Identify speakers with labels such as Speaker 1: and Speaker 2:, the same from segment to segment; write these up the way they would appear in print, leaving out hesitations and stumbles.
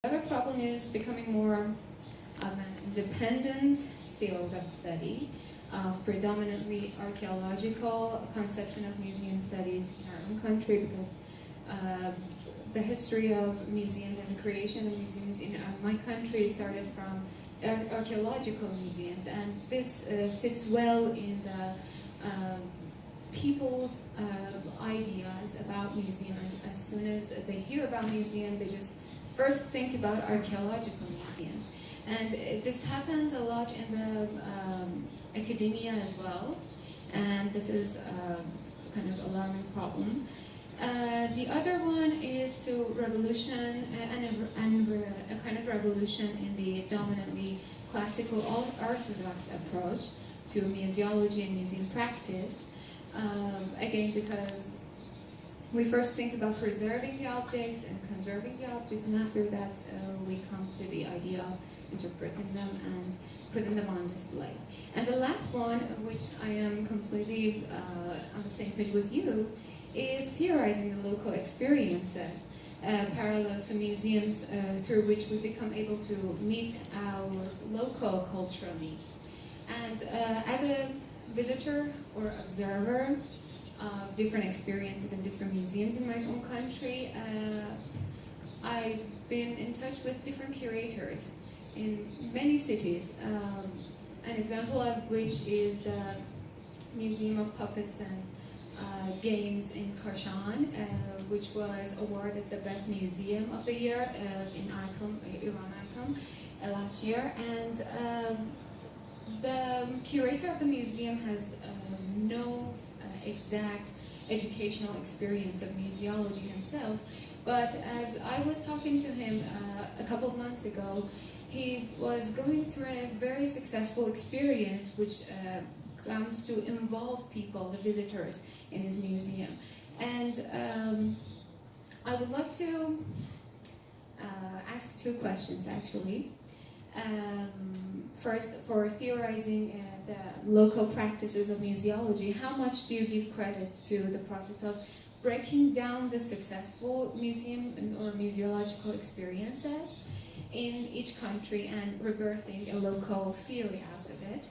Speaker 1: The other problem is becoming more of an independent field of study, of predominantly archaeological conception of museum studies in our own country, because the history of museums and the creation of museums in my country started from archaeological museums, and this sits well in the people's ideas about museum. And as soon as they hear about museum, they just first think about archaeological museums. And this happens a lot in the academia as well, and this is a kind of alarming problem. The other one is to revolution and a kind of revolution in the dominantly classical orthodox approach to museology and museum practice. Again, because we first think about preserving the objects and conserving the objects, and after that we come to the idea of interpreting them and putting them on display. And the last one, which I am completely on the same page with you, is theorizing the local experiences parallel to museums through which we become able to meet our local cultural needs. And as a visitor or observer of different experiences in different museums in my own country, I've been in touch with different curators in many cities. An example of which is the Museum of Puppets and Games in Kashan, which was awarded the best museum of the year in ICOM, Iran ICOM, last year. And the curator of the museum has no exact educational experience of museology himself, but as I was talking to him a couple of months ago, he was going through a very successful experience which comes to involve people, the visitors, in his museum. And I would like to ask two questions, actually. First, for theorizing the local practices of museology, how much do you give credit to the process of breaking down the successful museum or museological experiences in each country and rebirthing a local theory out of it?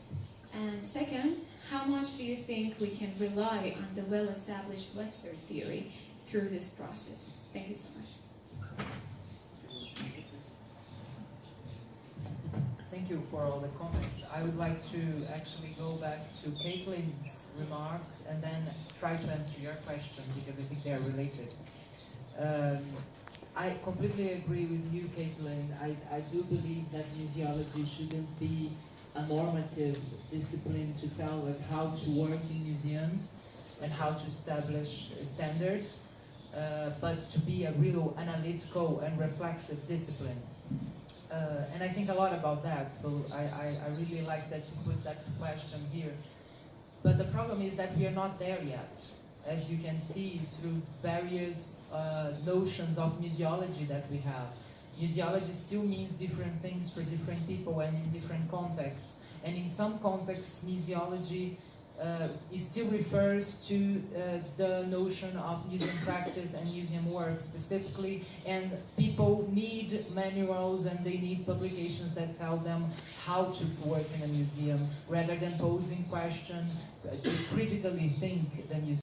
Speaker 1: And second, how much do you think we can rely on the well-established Western theory through this process? Thank you so much.
Speaker 2: Thank you for all the comments. I would like to actually go back to Caitlin's remarks and then try to answer your question, because I think they are related. I completely agree with you, Caitlin. I do believe that museology shouldn't be a normative discipline to tell us how to work in museums and how to establish standards, but to be a real analytical and reflexive discipline. And I think a lot about that, so I really like that you put that question here. But the problem is that we are not there yet, as you can see through various notions of museology that we have. Museology still means different things for different people and in different contexts. And in some contexts, museology it still refers to the notion of museum practice and museum work specifically, and people need manuals and they need publications that tell them how to work in a museum, rather than posing questions to critically think the museum.